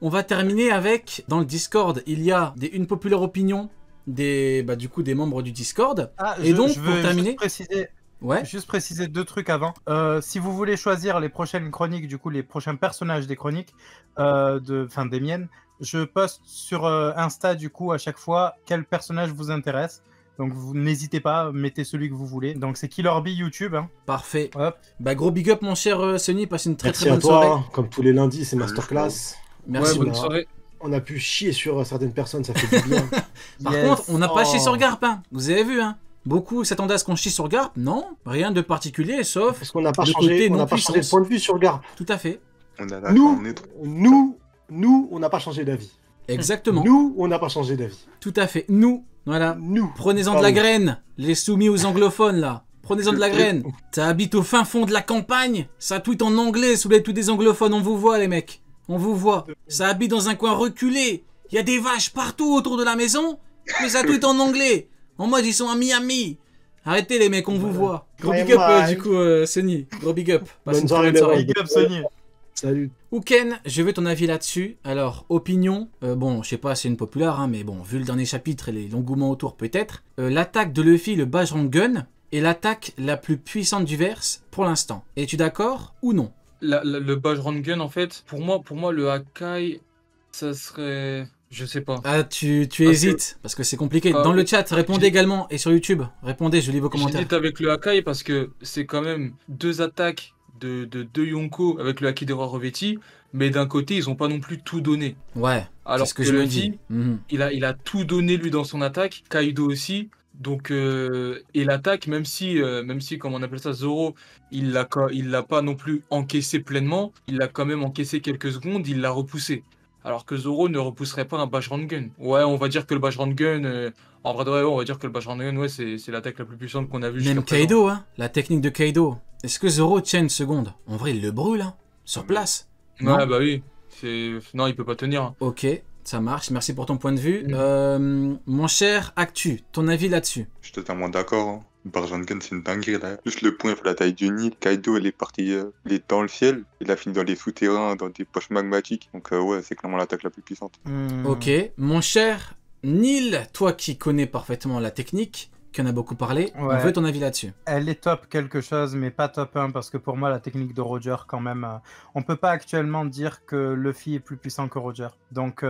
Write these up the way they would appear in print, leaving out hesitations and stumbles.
on va terminer avec, dans le Discord, il y a une populaire opinion du coup, des membres du Discord. Et donc, je veux pour terminer... juste préciser, ouais. juste préciser 2 trucs avant. Si vous voulez choisir les prochaines chroniques, du coup, les prochains personnages des chroniques, des miennes, je poste sur Insta, du coup, à chaque fois, quel personnage vous intéresse. Donc, vous n'hésitez pas, mettez celui que vous voulez. Donc, c'est KillerBee YouTube. Hein. Parfait. Hop. Bah, gros big up, mon cher Sony. Passe une très Merci très bonne à toi, soirée. hein. Comme tous les lundis, c'est masterclass. Merci. Ouais, bonne soirée. On a pu chier sur certaines personnes, ça fait du bien. Par contre, on n'a pas chié sur Garp, hein. Vous avez vu, hein. Beaucoup s'attendaient à ce qu'on chie sur Garp. Non, rien de particulier, sauf Parce qu'on n'a pas le changé, côté on n'a non pas changé de puissance. point de vue sur Garp. Tout à fait. On a Nous, on n'a pas changé d'avis. Exactement. Nous, on n'a pas changé d'avis. Tout à fait. Nous, voilà. Nous. Prenez-en de la graine, les soumis aux anglophones, là. Prenez-en de la graine. Ça habite au fin fond de la campagne. Ça tweet en anglais sous les tous des anglophones. On vous voit, les mecs. On vous voit. Ça habite dans un coin reculé. Il y a des vaches partout autour de la maison. Mais ça tweet en anglais. En mode, ils sont à Miami. Arrêtez, les mecs, on vous voit. Gros big up, du coup, Sony. Gros big up. Passe une très bonne soirée. Big up, Sony. Salut. Ouken, je veux ton avis là-dessus. Alors, opinion, bon, je sais pas, c'est une populaire, hein, mais bon, vu le dernier chapitre et les l'engouement autour, peut-être. L'attaque de Luffy, le Bajrang Gun, est l'attaque la plus puissante du verse pour l'instant. Es-tu d'accord ou non? Le Bajrang Gun, en fait, pour moi, le Hakai, ça serait... Je sais pas. Ah, tu hésites, parce que c'est compliqué. Dans le chat, répondez également, et sur YouTube, répondez, je lis vos commentaires. J'hésite avec le Hakai parce que c'est quand même 2 attaques de deux Yonko avec le Haki des rois revêtis, mais d'un côté, ils ont pas non plus tout donné. Ouais, alors c'est ce que je me dis. Il a tout donné, lui, dans son attaque, Kaido aussi. Donc, et l'attaque, même si, comme on appelle ça, Zoro, il l'a pas non plus encaissé pleinement, il l'a quand même encaissé quelques secondes, il l'a repoussé. Alors que Zoro ne repousserait pas un Bajrang Gun. Ouais, on va dire que le Bajrang Gun, en vrai de vrai, on va dire que le Bajrang Gun, ouais, c'est l'attaque la plus puissante qu'on a vue jusqu'à même présent. Kaido, hein, la technique de Kaido. Est-ce que Zoro tient une seconde? En vrai, il le brûle, hein, sur place. Non, Ouais, bah oui. Non, il peut pas tenir. ok, ça marche, merci pour ton point de vue. Mon cher Actu, ton avis là-dessus? Je suis totalement d'accord. Hein. Bajrang Gun, c'est une dinguerie là. Juste le point, il fait la taille du Nil. Kaido, elle est partie il est dans le ciel. Il a fini dans les souterrains, dans des poches magmatiques. Donc, ouais, c'est clairement l'attaque la plus puissante. Ok, mon cher Nil, toi qui connais parfaitement la technique, qui en a beaucoup parlé, on veut ton avis là-dessus. Elle est top quelque chose, mais pas top 1, parce que pour moi, la technique de Roger, quand même, on peut pas actuellement dire que Luffy est plus puissant que Roger. Donc,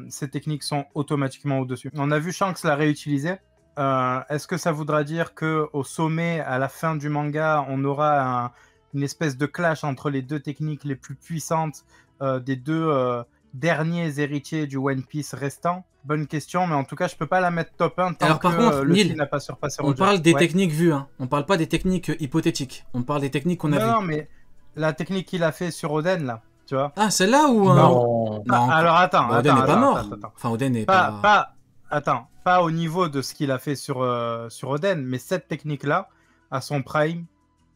ces techniques sont automatiquement au-dessus. On a vu Shanks la réutiliser. Est-ce que ça voudra dire qu'au sommet, à la fin du manga, on aura une espèce de clash entre les 2 techniques les plus puissantes des 2 derniers héritiers du One Piece restant? Bonne question, mais en tout cas, je peux pas la mettre top 1 tant que Luffy n'a pas surpassé Roger. On parle des techniques vues, hein. On parle pas des techniques hypothétiques. On parle des techniques qu'on a vues. Non, mais la technique qu'il a fait sur Oden, là, tu vois. Ah, celle-là ou... Non. Alors, attends. Oden n'est pas mort. Enfin, Oden n'est pas... Attends, pas au niveau de ce qu'il a fait sur Oden, mais cette technique-là, à son prime,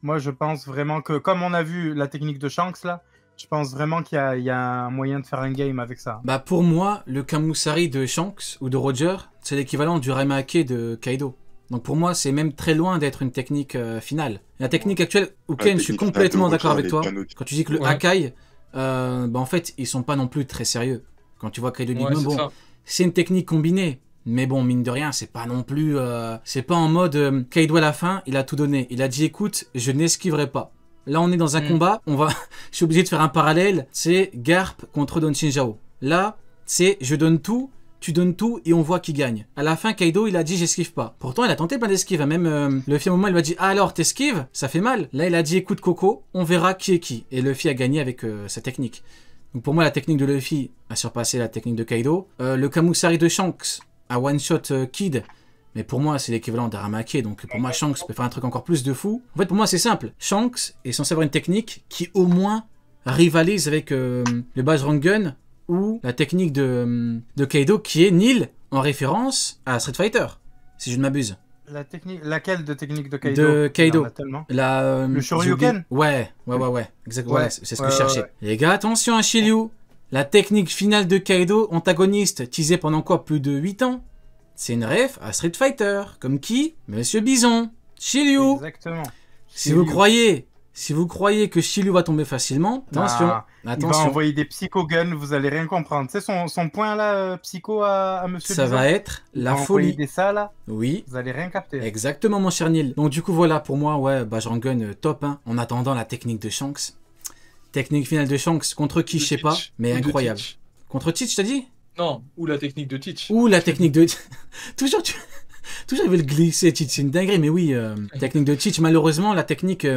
moi, je pense vraiment que, comme on a vu la technique de Shanks, là, je pense vraiment qu'il y a un moyen de faire un game avec ça. Bah pour moi, le Kamusari de Shanks ou de Roger, c'est l'équivalent du Raimake de Kaido. Donc pour moi, c'est même très loin d'être une technique finale. La technique actuelle, Ouken, je suis complètement d'accord avec toi. Quand tu dis que le Hakai, bah en fait, ils sont pas non plus très sérieux. Quand tu vois Kaido Big Mom, bon, c'est une technique combinée. Mais bon, mine de rien, c'est pas non plus... c'est pas en mode Kaido à la fin, il a tout donné. Il a dit, écoute, je n'esquiverai pas. Là, on est dans un combat, je suis obligé de faire un parallèle, c'est Garp contre Don Shinjao. Là, c'est je donne tout, tu donnes tout et on voit qui gagne. À la fin, Kaido, il a dit j'esquive pas. Pourtant, il a tenté plein d'esquives. Même Luffy, à un moment, il lui a dit ah alors, t'esquives? Ça fait mal. Là, il a dit écoute Coco, on verra qui est qui. Et Luffy a gagné avec sa technique. Donc pour moi, la technique de Luffy a surpassé la technique de Kaido. Le Kamusari de Shanks a one-shot Kid. Mais pour moi, c'est l'équivalent d'Aramake, donc pour moi, Shanks peut faire un truc encore plus de fou. En fait, pour moi, c'est simple. Shanks est censé avoir une technique qui, au moins, rivalise avec le Bajrang Gun ou la technique de Kaido, qui est Nil, en référence à Street Fighter, si je ne m'abuse. Laquelle de technique de Kaido? De Kaido. Le Shoryuken? Ouais. Exactement, ouais, c'est ce que je cherchais. Ouais. Les gars, attention à Shiryu. La technique finale de Kaido, antagoniste, teasée pendant quoi? Plus de 8 ans. C'est une ref à Street Fighter. Comme qui? Monsieur Bison. Shiryu. Exactement. Si vous croyez Si vous croyez que Shiryu va tomber facilement, attention, Il va attention. envoyer des psychoguns, vous allez rien comprendre. Tu sais, son point là, psycho à Monsieur Ça Bison, va être il la va envoyer folie. des ça là, Oui, vous allez rien capter. exactement mon cher Neil. Donc du coup voilà, pour moi, ouais, Bajrangan top 1. En attendant la technique de Shanks. Technique finale de Shanks, contre qui, je sais pas, mais Ou de incroyable. Teach. Contre Teach, t'as dit? Non, ou la technique de Teach. Ou la technique de... Toujours, Toujours il veut le glisser, Teach, c'est une dinguerie, mais oui, technique de Teach, malheureusement, la technique...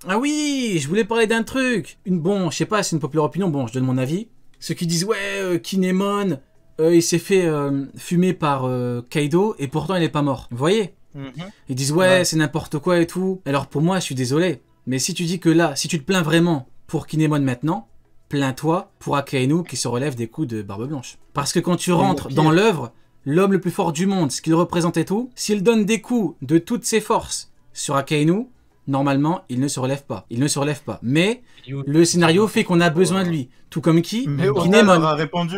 Ah oui, je voulais parler d'un truc. Bon, je sais pas, c'est une populaire opinion, bon, je donne mon avis. Ceux qui disent, ouais, Kinemon, il s'est fait fumer par Kaido, et pourtant il est pas mort. Vous voyez? Ils disent, ouais. C'est n'importe quoi et tout. Alors pour moi, je suis désolé, mais si tu dis que là, si tu te plains vraiment pour Kinemon maintenant, plains-toi pour Akainu qui se relève des coups de Barbe Blanche. Parce que quand tu rentres dans l'œuvre, l'homme le plus fort du monde, ce qu'il représente et tout, s'il donne des coups de toutes ses forces sur Akainu, normalement, il ne se relève pas. Il ne se relève pas. Mais le scénario fait qu'on a besoin de lui. Tout comme qui? Mais Oda Kinemon. leur a répondu.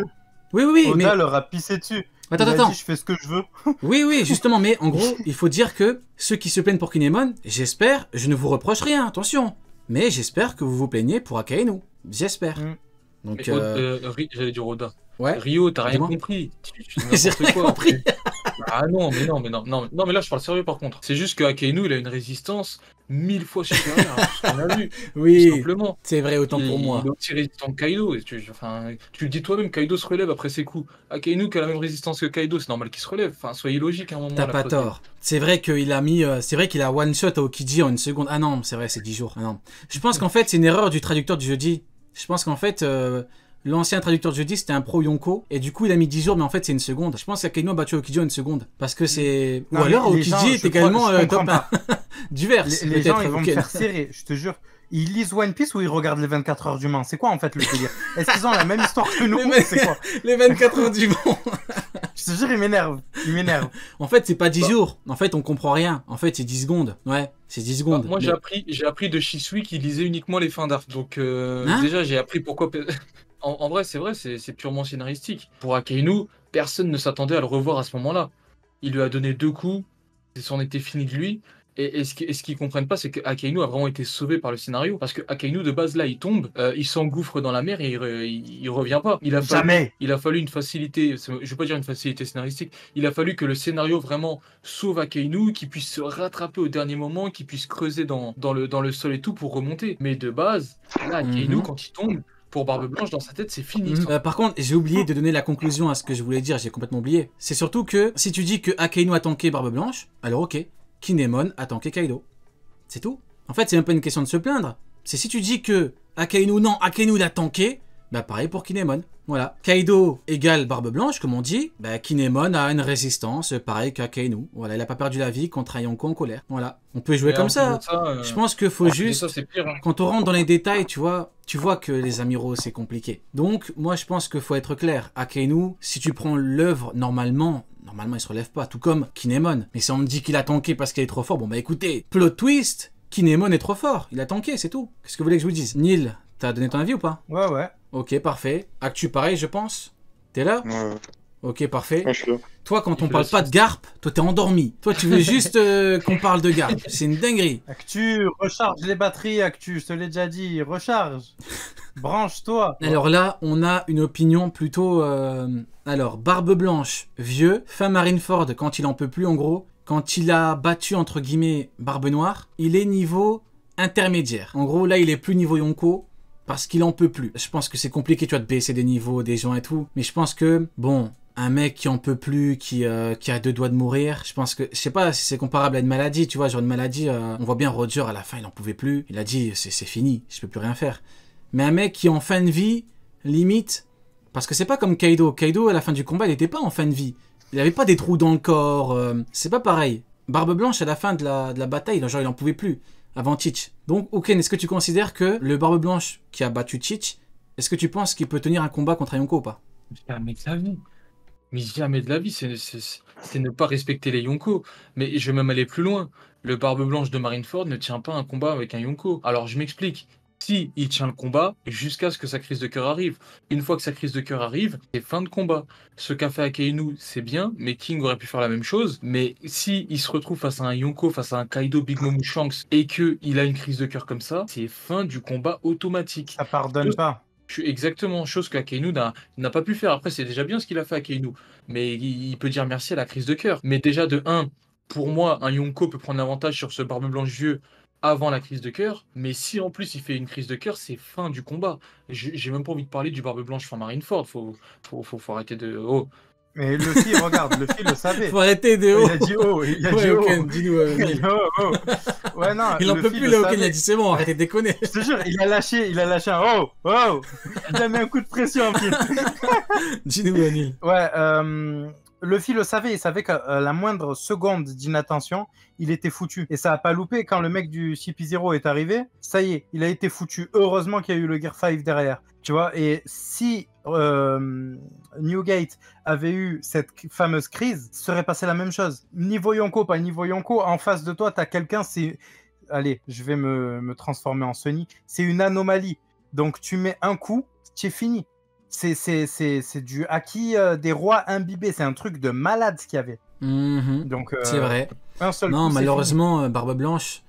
Oui, oui, oui. Oda Mais... leur a pissé dessus. Attends, Il a attends. dit, je fais ce que je veux. Oui, oui, justement. Mais en gros, il faut dire que ceux qui se plaignent pour Kinemon, j'espère, je ne vous reproche rien, attention. Mais j'espère que vous vous plaignez pour Akainu. J'espère. Donc, J'allais dire Oda. ouais. Rio, t'as rien Dis-moi. compris. Tu J'ai n'importe rien quoi. compris. Ah non, mais là je parle sérieux par contre. C'est juste que Akainu il a une résistance 1000 fois supérieure à ce qu'on a vu. Tout Oui, simplement. c'est vrai, autant pour moi. Il est aussi résistant que Kaido. Et tu le dis toi-même, Kaido se relève après ses coups. Akainu qui a la même résistance que Kaido, c'est normal qu'il se relève. Enfin, soyez logique à un moment. T'as la pas flotte. tort. C'est vrai qu'il a mis, c'est vrai qu'il a one shot à Okiji en une seconde. Ah non, c'est vrai, c'est 10 jours. Ah non. Je pense qu'en fait, c'est une erreur du traducteur du jeudi. Je pense qu'en fait, l'ancien traducteur de jeudi, c'était un pro Yonko. Et du coup, il a mis 10 jours, mais en fait, c'est une seconde. Je pense qu'Akainu a battu Okiji en une seconde. Parce que c'est. Ou Non, alors, les gens, Okiji est je également crois- je top comprends 1. Du verse. Les gens, ils vont me ok. faire serrer, je te jure. Ils lisent One Piece ou ils regardent les 24 heures du Mans? C'est quoi en fait le délire? Est-ce qu'ils ont la même histoire que nous? Mais- C'est quoi? Les 24 heures du monde. Je te jure, ils m'énervent. Ils m'énervent. En fait, c'est pas 10 jours. En fait, on comprend rien. En fait, c'est 10 secondes. Ouais, c'est 10 secondes. Moi, Mais- j'ai appris de Shisui qui lisait uniquement les fins d'arc. Donc, Hein déjà, j'ai appris pourquoi. En vrai, c'est purement scénaristique. Pour Akainu, personne ne s'attendait à le revoir à ce moment-là. Il lui a donné 2 coups, c'en était fini de lui. Et ce qu'ils comprennent pas, c'est que Akainu a vraiment été sauvé par le scénario. Parce que Akainu, de base, là, il tombe, il s'engouffre dans la mer et il revient pas. Il a fallu une facilité, je vais pas dire une facilité scénaristique, il a fallu que le scénario vraiment sauve Akainu, qu'il puisse se rattraper au dernier moment, qu'il puisse creuser dans le sol et tout pour remonter. Mais de base, là, Akainu, quand il tombe, pour Barbe Blanche, dans sa tête, c'est fini. Par contre, j'ai oublié de donner la conclusion à ce que je voulais dire, j'ai complètement oublié. C'est surtout que si tu dis que Akainu a tanké Barbe Blanche, alors ok, Kinemon a tanké Kaido. C'est tout. En fait, c'est même pas une question de se plaindre. C'est si tu dis que Akainu l'a tanké, bah pareil pour Kinemon. Voilà. Kaido égale Barbe Blanche, comme on dit, bah Kinemon a une résistance pareil qu'Akainu. Voilà, il a pas perdu la vie contre un Yonko en colère. Voilà. On peut jouer comme ça. Je pense qu'il faut juste... c'est pire, hein. Quand on rentre dans les détails, tu vois que les amiraux, c'est compliqué. Donc, moi, je pense qu'il faut être clair. Akainu, si tu prends l'œuvre, normalement, il se relève pas. Tout comme Kinemon. Mais si on me dit qu'il a tanké parce qu'il est trop fort, bon bah écoutez, plot twist, Kinemon est trop fort. Il a tanké, c'est tout. Qu'est-ce que vous voulez que je vous dise? Neil, t'as donné ton avis ou pas? Ouais. Ok, parfait. Actu pareil, je pense. T'es là? Ouais, Ok, parfait. je suis là. Toi, quand on parle pas de Garp, toi t'es endormi. Toi, tu veux juste qu'on parle de Garp. C'est une dinguerie. Actu, recharge les batteries, Actu, je te l'ai déjà dit, recharge. Branche-toi. Alors là, on a une opinion plutôt... Alors, Barbe Blanche, vieux. Fin Marineford, quand il en peut plus, en gros. Quand il a battu, entre guillemets, Barbe Noire, il est niveau intermédiaire. En gros, là, il est plus niveau Yonko, parce qu'il en peut plus. Je pense que c'est compliqué, tu vois, de baisser des niveaux des gens et tout. Mais je pense que, bon... Un mec qui en peut plus, qui a 2 doigts de mourir, je pense que, je sais pas si c'est comparable à une maladie, tu vois, genre une maladie, on voit bien Roger à la fin, il en pouvait plus, il a dit c'est fini, je peux plus rien faire. Mais un mec qui est en fin de vie, limite, parce que c'est pas comme Kaido, à la fin du combat, il était pas en fin de vie, il avait pas des trous dans le corps, c'est pas pareil. Barbe Blanche à la fin de la bataille, genre il en pouvait plus, avant Teach. Donc, ok, est-ce que tu considères que le Barbe Blanche qui a battu Teach, est-ce que tu penses qu'il peut tenir un combat contre un Yonko ou pas? Jamais de la vie. Mais jamais de la vie, c'est ne pas respecter les Yonko. Mais je vais même aller plus loin. Le Barbe Blanche de Marineford ne tient pas un combat avec un Yonko. Alors je m'explique. Si il tient le combat jusqu'à ce que sa crise de cœur arrive. Une fois que sa crise de cœur arrive, c'est fin de combat. Ce qu'a fait Akainu, c'est bien, mais King aurait pu faire la même chose. Mais si il se retrouve face à un Yonko, face à un Kaido, Big Mom ou Shanks, et que il a une crise de cœur comme ça, c'est fin du combat automatique. Ça pardonne pas. Exactement, chose qu'Akainu n'a pas pu faire. Après, c'est déjà bien ce qu'il a fait à Akainu, mais il peut dire merci à la crise de cœur. Mais déjà, de 1, pour moi, un Yonko peut prendre l'avantage sur ce Barbe Blanche vieux avant la crise de cœur, mais si en plus il fait une crise de cœur, c'est fin du combat. J'ai même pas envie de parler du Barbe Blanche fin Marineford, faut arrêter de... Oh. Mais Luffy, regarde, Luffy le savait. Faut arrêter de Il a dit oh, il a dit Oken, oh. dis-nous. Ouais, non, Il en peut Luffy plus, le là, Oken, savait. il a dit c'est bon, arrêtez de déconner. Je te jure, il a lâché un oh, oh. Il a mis un coup de pression, petit. Dis-nous, Anil. Ouais, Luffy le savait, il savait qu'à la moindre seconde d'inattention, il était foutu. Et ça a pas loupé quand le mec du CP0 est arrivé, ça y est, il a été foutu. Heureusement qu'il y a eu le Gear 5 derrière, tu vois. Et si Newgate avait eu cette fameuse crise, serait passé la même chose. Niveau Yonko, pas niveau Yonko, en face de toi, t'as quelqu'un, c'est... Allez, je vais me transformer en Sunny. C'est une anomalie. Donc tu mets un coup, tu es fini. C'est du haki des rois imbibés. C'est un truc de malade ce qu'il y avait. Donc, c'est vrai. Un seul non, coup, malheureusement, Barbe Blanche,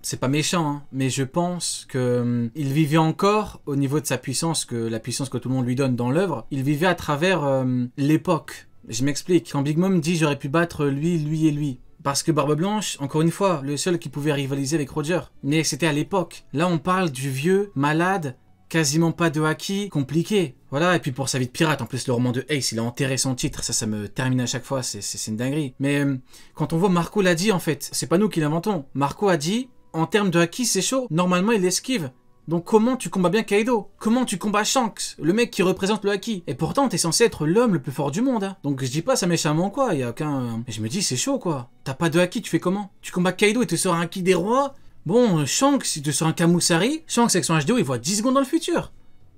c'est pas méchant, hein, mais je pense que il vivait encore au niveau de sa puissance, la puissance que tout le monde lui donne dans l'œuvre. Il vivait à travers l'époque. Je m'explique. Quand Big Mom dit j'aurais pu battre lui, lui et lui. Parce que Barbe Blanche, encore une fois, le seul qui pouvait rivaliser avec Roger. Mais c'était à l'époque. Là, on parle du vieux, malade, quasiment pas de haki, compliqué. Voilà, et puis pour sa vie de pirate, en plus le roman de Ace, il a enterré son titre, ça me termine à chaque fois, c'est une dinguerie. Mais quand on voit Marco l'a dit en fait, c'est pas nous qui l'inventons. Marco a dit, en termes de haki, c'est chaud, normalement il esquive. Donc comment tu combats bien Kaido? Comment tu combats Shanks, le mec qui représente le haki? Et pourtant t'es censé être l'homme le plus fort du monde, hein. Donc je dis pas ça méchamment quoi, y a aucun... Mais je me dis c'est chaud quoi. T'as pas de haki, tu fais comment? Tu combats Kaido et te sors un haki des rois? Bon, Shanks, il te sort un Kamusari. Shanks avec son HDO, il voit 10 secondes dans le futur.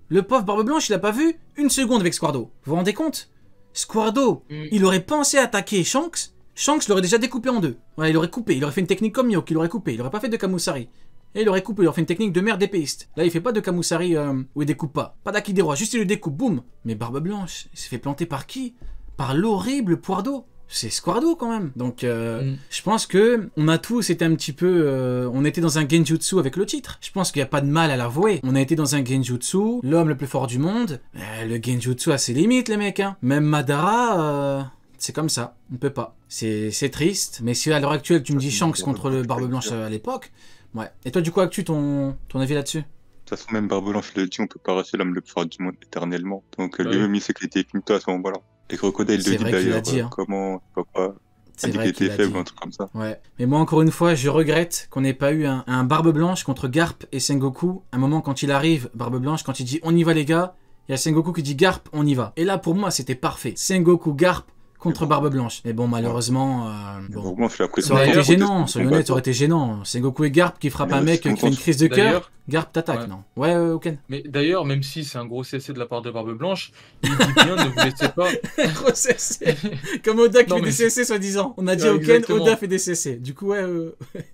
Le pauvre Barbe Blanche, il a pas vu une seconde avec Squardo. Vous vous rendez compte? Squardo, il aurait pensé attaquer Shanks. Shanks l'aurait déjà découpé en deux. Ouais, il aurait coupé, il aurait fait une technique comme Mihawk, il aurait coupé, il aurait pas fait de Kamusari. Et il aurait coupé, il aurait fait une technique de merde épéiste. Là, il fait pas de Kamusari où il découpe pas. Pas d'Aki des rois, juste il le découpe, boum. Mais Barbe Blanche, il s'est fait planter par qui? Par l'horrible Poirdo. C'est Squardo quand même. Donc je pense que on a tous été un petit peu... on était dans un genjutsu avec le titre. Je pense qu'il n'y a pas de mal à l'avouer. On a été dans un genjutsu, l'homme le plus fort du monde. Le genjutsu a ses limites les mecs. Hein. Même Madara... c'est comme ça, on peut pas. C'est triste, mais si à l'heure actuelle tu me dis Shanks contre le Barbe Blanche à l'époque, ouais. Et toi du coup, Actu, ton avis là-dessus? De toute façon, même Barbe Blanche le dit, on peut pas rester l'homme le plus fort du monde éternellement. Donc lui-même il sait qu'il était finito à ce moment-là. Et Crocodile le dit d'ailleurs, hein. Comment, pourquoi, c'est il vrai était faible, un truc comme ça. Ouais. Mais moi encore une fois, je regrette qu'on n'ait pas eu un Barbe Blanche contre Garp et Sengoku. Un moment quand il arrive, Barbe Blanche, quand il dit on y va les gars, il y a Sengoku qui dit Garp, on y va. Et là pour moi c'était parfait. Sengoku, Garp contre Barbe Blanche. Mais bon, malheureusement, bon. Ça aurait été gênant, soyons honnêtes, ça aurait été gênant. Sengoku et Garp qui frappent un mec qui fait une crise de cœur, Garp t'attaque, non? Ouais, Oken. Mais d'ailleurs, même si c'est un gros CC de la part de Barbe Blanche, il dit bien ne vous laissez pas... Gros CC. Comme Oda qui fait des CC soi-disant. On a dit Oken, Oda fait des CC. Du coup, ouais...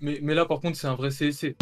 Mais là, par contre, c'est un vrai CC.